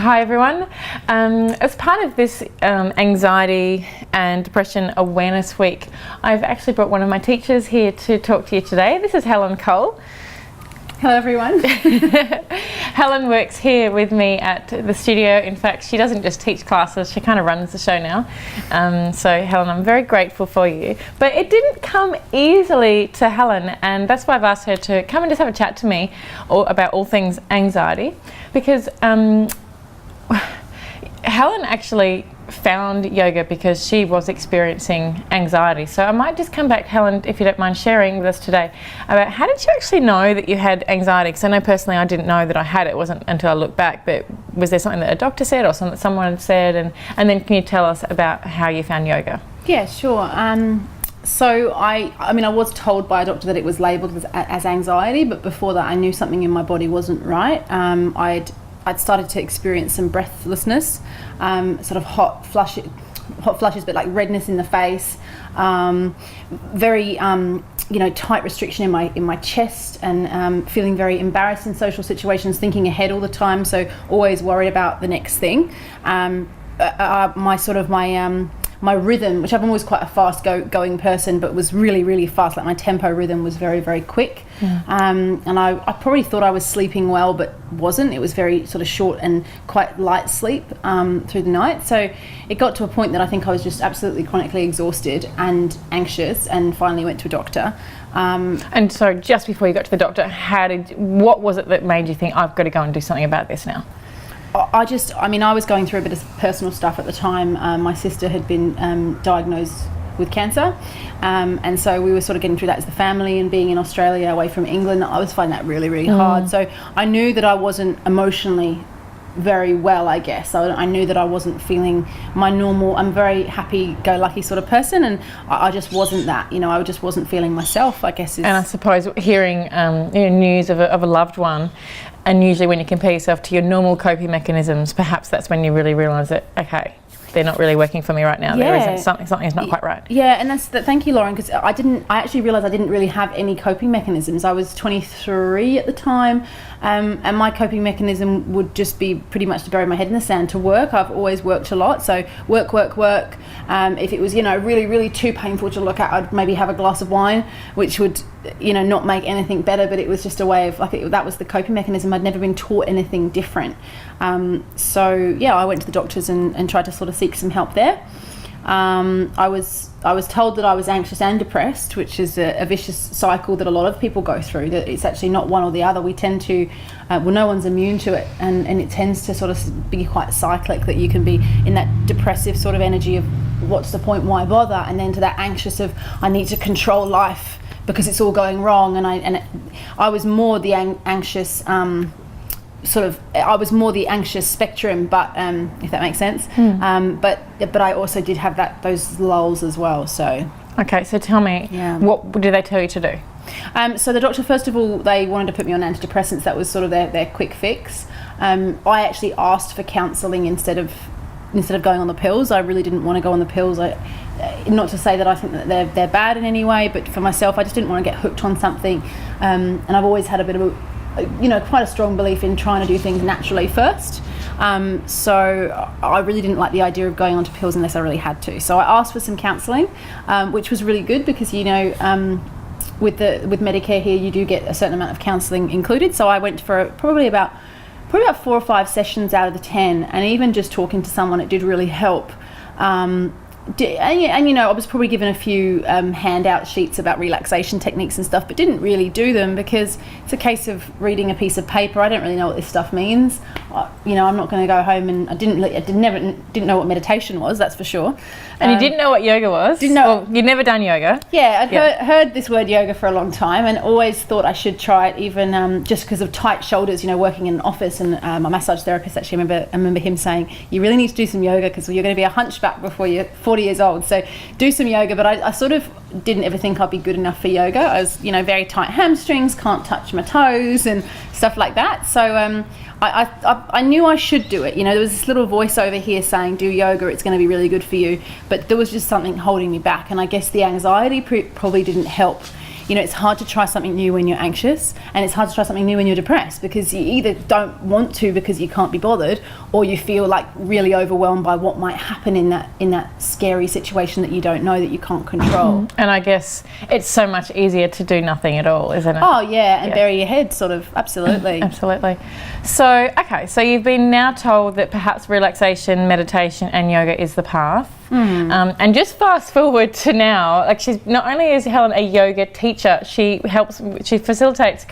Hi everyone. As part of this Anxiety and Depression Awareness Week, I've actually brought one of my teachers here to talk to you today. This is Helen Cole. Hello everyone. Helen works here with me at the studio. In fact, she doesn't just teach classes, she kind of runs the show now. So Helen, I'm very grateful for you. But it didn't come easily to Helen, and that's why I've asked her to come and just have a chat to me about all things anxiety, because Helen actually found yoga because she was experiencing anxiety. So I might just come back, Helen, if you don't mind sharing with us today about how did you actually know that you had anxiety? Because I know personally I didn't know that I had it. It wasn't until I looked back, but was there something that a doctor said or something that someone had said? And then can you tell us about how you found yoga? Yeah, sure. So I mean, I was told by a doctor that it was labelled as anxiety, but before that I knew something in my body wasn't right. I'd started to experience some breathlessness, sort of hot flushes, but like redness in the face, very tight restriction in my chest, and feeling very embarrassed in social situations, thinking ahead all the time, so always worried about the next thing. My rhythm, which I'm always quite a fast going person, but was really, really fast. Like my tempo rhythm was very, very quick. And I probably thought I was sleeping well, but wasn't. It was very sort of short and quite light sleep through the night. So it got to a point that I think I was just absolutely chronically exhausted and anxious, and finally went to a doctor. And so just before you got to the doctor, what was it that made you think, I've got to go and do something about this now? I was going through a bit of personal stuff at the time. My sister had been diagnosed with cancer, and so we were sort of getting through that as the family, and being in Australia away from England, I was finding that really, really hard. So I knew that I wasn't emotionally very well, I guess. I knew that I wasn't feeling my normal, I'm very happy-go-lucky sort of person, and I just wasn't that. I just wasn't feeling myself, I guess. And I suppose hearing news of a loved one, and usually when you compare yourself to your normal coping mechanisms, perhaps that's when you really realise that, okay, they're not really working for me right now. Yeah. There isn't something is not quite right. Yeah, and thank you, Lauren, because I actually realised I didn't really have any coping mechanisms. I was 23 at the time, and my coping mechanism would just be pretty much to bury my head in the sand, to work. I've always worked a lot, so work. If it was, really, really too painful to look at, I'd maybe have a glass of wine, which would, not make anything better, but it was just a way of, that was the coping mechanism. I'd never been taught anything different. I went to the doctors and tried to sort of seek some help there. I was told that I was anxious and depressed, which is a vicious cycle that a lot of people go through, that it's actually not one or the other. We tend to, no one's immune to it, and it tends to sort of be quite cyclic, that you can be in that depressive sort of energy of what's the point, why bother, and then to that anxious of I need to control life because it's all going wrong. And I was more the anxious I was more the anxious spectrum, but if that makes sense. But I also did have those lulls as well. So okay, so tell me, what did they tell you to do? So the doctor, first of all, they wanted to put me on antidepressants. That was sort of their quick fix. I actually asked for counselling instead of going on the pills. I really didn't want to go on the pills. Not to say that I think that they're bad in any way, but for myself, I just didn't want to get hooked on something. And I've always had a bit of quite a strong belief in trying to do things naturally first. So I really didn't like the idea of going onto pills unless I really had to. So I asked for some counselling, which was really good because, with Medicare here, you do get a certain amount of counselling included. So I went for probably about 4 or 5 sessions out of the 10, and even just talking to someone, it did really help. I was probably given a few handout sheets about relaxation techniques and stuff, but didn't really do them because it's a case of reading a piece of paper. I don't really know what this stuff means. I'm not going to go home, and I didn't know what meditation was, that's for sure. And you didn't know what yoga was? Didn't know. Well, you'd never done yoga? Yeah, I'd heard this word yoga for a long time, and always thought I should try it, even just because of tight shoulders, working in an office. And my massage therapist, actually, I remember him saying, you really need to do some yoga because you're going to be a hunchback before you're 40 years old. So do some yoga. But I sort of didn't ever think I'd be good enough for yoga. I was, very tight hamstrings, can't touch my toes and stuff like that. So I knew I should do it. There was this little voice over here saying, do yoga, it's going to be really good for you. But there was just something holding me back. And I guess the anxiety probably didn't help you know, it's hard to try something new when you're anxious, and it's hard to try something new when you're depressed, because you either don't want to because you can't be bothered, or you feel like really overwhelmed by what might happen in that scary situation that you don't know, that you can't control. And I guess it's so much easier to do nothing at all, isn't it? Oh yeah, and bury your head, sort of. Absolutely. Absolutely. So, okay, so you've been now told that perhaps relaxation, meditation and yoga is the path. And just fast forward to now, like, she's not only is Helen a yoga teacher, she co-facilitates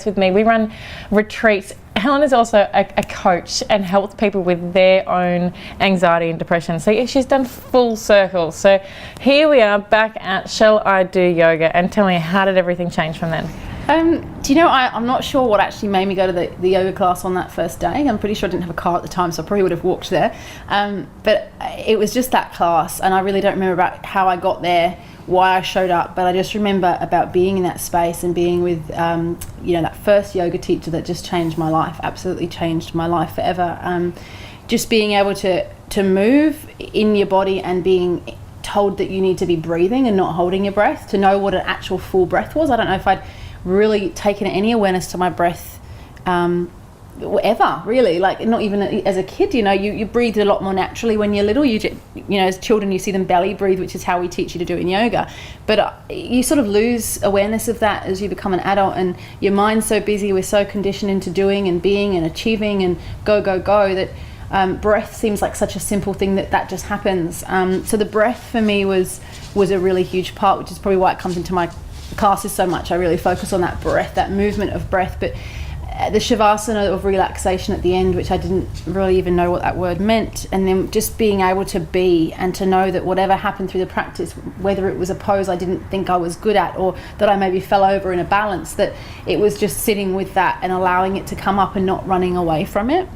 with me. We run retreats. Helen is also a coach and helps people with their own anxiety and depression. So she's done full circle. So here we are back at Shall I Do Yoga, and tell me, how did everything change from then? Do you know, I'm not sure what actually made me go to the yoga class on that first day. I'm pretty sure I didn't have a car at the time, so I probably would have walked there. But it was just that class, and I really don't remember about how I got there, why I showed up, but I just remember about being in that space and being with, you know, that first yoga teacher that just changed my life, absolutely changed my life forever. Just being able to move in your body and being told that you need to be breathing and not holding your breath, to know what an actual full breath was. I don't know if I'd really taken any awareness to my breath ever, really, like not even as a kid. You know, you breathe a lot more naturally when you're little. You know, as children you see them belly breathe, which is how we teach you to do in yoga, but you sort of lose awareness of that as you become an adult, and your mind's so busy, we're so conditioned into doing and being and achieving and go that breath seems like such a simple thing that just happens. So the breath for me was a really huge part, which is probably why it comes into my classes so much. I really focus on that breath, that movement of breath. But the shavasana of relaxation at the end, which I didn't really even know what that word meant, and then just being able to be and to know that whatever happened through the practice, whether it was a pose I didn't think I was good at, or that I maybe fell over in a balance, that it was just sitting with that and allowing it to come up and not running away from it.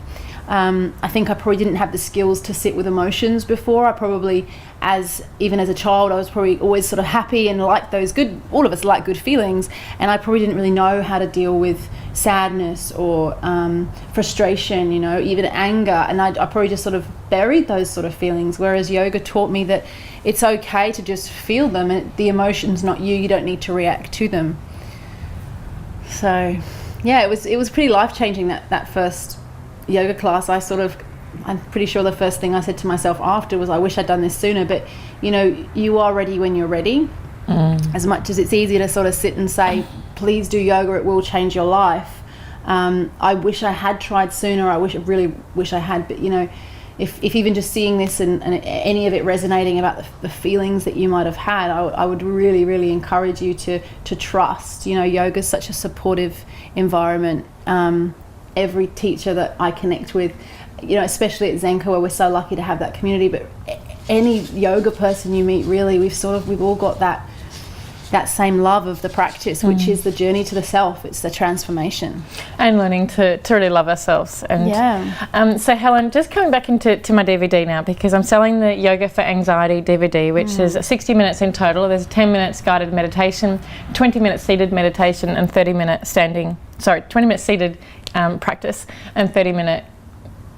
I think I probably didn't have the skills to sit with emotions before. I probably, even as a child, I was probably always sort of happy and liked those good, all of us like good feelings, and I probably didn't really know how to deal with sadness or frustration, you know, even anger, and I probably just sort of buried those sort of feelings, whereas yoga taught me that it's okay to just feel them, and the emotion's not you don't need to react to them. So yeah, it was pretty life-changing, that first yoga class. I'm pretty sure the first thing I said to myself after was, I wish I'd done this sooner, but you know, you are ready when you're ready. As much as it's easy to sort of sit and say, please do yoga, it will change your life. I wish I had tried sooner. I really wish I had, but you know, if even just seeing this and any of it resonating about the feelings that you might have had, I would really, really encourage you to trust. You know, yoga is such a supportive environment. Every teacher that I connect with, you know, especially at Zenka, where we're so lucky to have that community, but any yoga person you meet, really, we've all got that same love of the practice, which is the journey to the self. It's the transformation and learning to really love ourselves. And so Helen, just coming back into my DVD now, because I'm selling the Yoga for Anxiety DVD, which is 60 minutes in total. There's 10 minutes guided meditation, 20 minutes seated meditation, and 20 minutes seated practice and 30-minute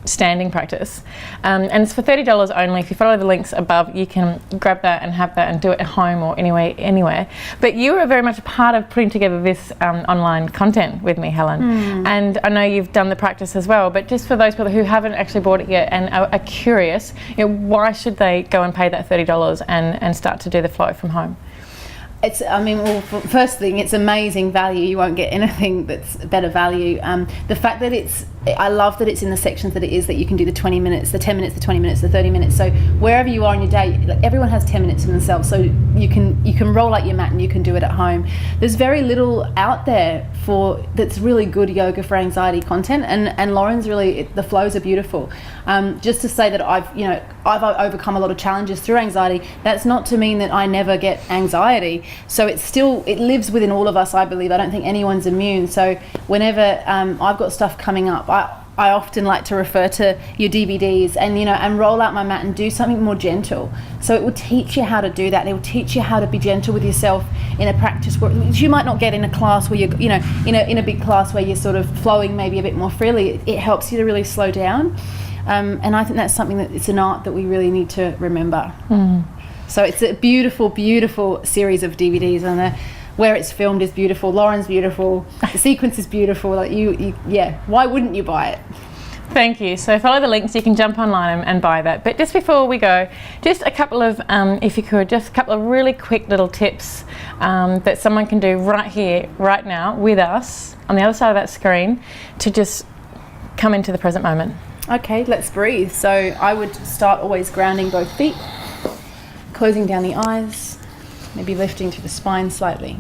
standing practice, and it's for $30 only. If you follow the links above, you can grab that and have that and do it at home or anywhere. But you are very much a part of putting together this online content with me, Helen, and I know you've done the practice as well, but just for those people who haven't actually bought it yet and are curious, you know, why should they go and pay that $30 and start to do the flow from home? First thing, it's amazing value. You won't get anything that's better value. The fact that I love that it's in the sections that it is, that you can do the 20 minutes, the 10 minutes, the 20 minutes, the 30 minutes. So wherever you are in your day, like, everyone has 10 minutes for themselves. So you can roll out your mat and you can do it at home. There's very little out there that's really good yoga for anxiety content, and Lauren's really, the flows are beautiful. Just to say that I've overcome a lot of challenges through anxiety. That's not to mean that I never get anxiety. So it lives within all of us, I believe. I don't think anyone's immune. So whenever I've got stuff coming up, I often like to refer to your DVDs and roll out my mat and do something more gentle. So it will teach you how to do that. It will teach you how to be gentle with yourself in a practice which you might not get in a class where you're, in a big class where you're sort of flowing maybe a bit more freely. It helps you to really slow down. And I think that's something that it's an art that we really need to remember. So it's a beautiful, beautiful series of DVDs, and where it's filmed is beautiful. Lauren's beautiful. The sequence is beautiful. Like yeah. Why wouldn't you buy it? Thank you. So follow the links. You can jump online and buy that. But just before we go, just a couple of, if you could, just a couple of really quick little tips that someone can do right here, right now, with us on the other side of that screen to just come into the present moment. Okay, let's breathe. So I would start always grounding both feet, closing down the eyes, maybe lifting through the spine slightly,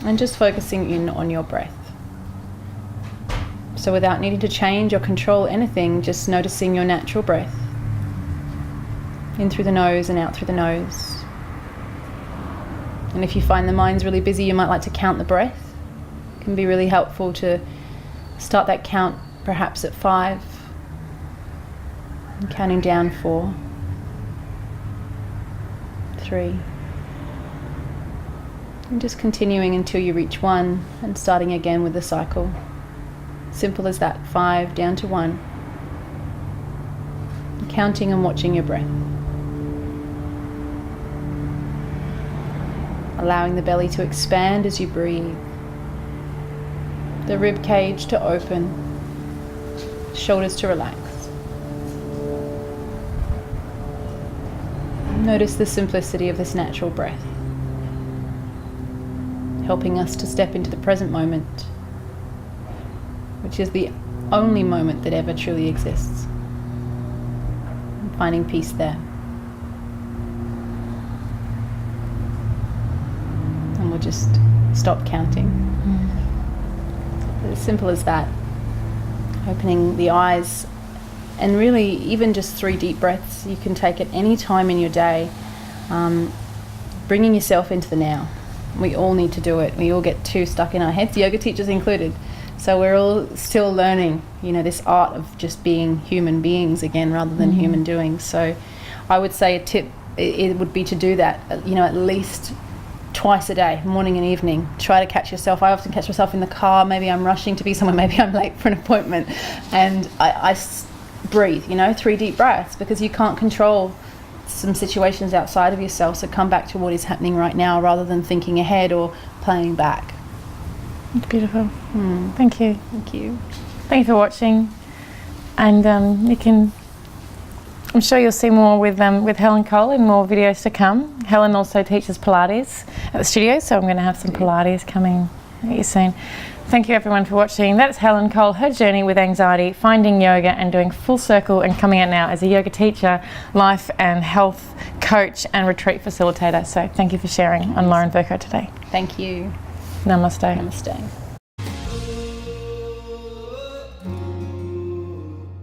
and just focusing in on your breath. So without needing to change or control anything, just noticing your natural breath. In through the nose and out through the nose. And if you find the mind's really busy, you might like to count the breath. It can be really helpful to start that count perhaps at 5. And counting down 4, 3. And just continuing until you reach 1 and starting again with the cycle. Simple as that, 5 down to 1. Counting and watching your breath. Allowing the belly to expand as you breathe. The rib cage to open. Shoulders to relax. Notice the simplicity of this natural breath, helping us to step into the present moment, which is the only moment that ever truly exists. And finding peace there. And we'll just stop counting. As simple as that. Opening the eyes, and really even just 3 deep breaths you can take at any time in your day, bringing yourself into the now. We all need to do it. We all get too stuck in our heads, yoga teachers included. So we're all still learning, this art of just being human beings again rather than human doings. So I would say a tip, it would be to do that, at least twice a day, morning and evening. Try to catch yourself. I often catch myself in the car. Maybe I'm rushing to be somewhere. Maybe I'm late for an appointment. And I breathe, 3 deep breaths, because you can't control some situations outside of yourself. So come back to what is happening right now rather than thinking ahead or playing back. It's beautiful. Thank you. Thank you. Thank you for watching. And I'm sure you'll see more with Helen Cole in more videos to come. Helen also teaches Pilates at the studio, so I'm going to have some Pilates coming at you soon. Thank you everyone for watching. That's Helen Cole, her journey with anxiety, finding yoga and doing full circle and coming out now as a yoga teacher, life and health coach and retreat facilitator. So thank you for sharing on Lauren Vercoe today. Thank you. Namaste. Namaste.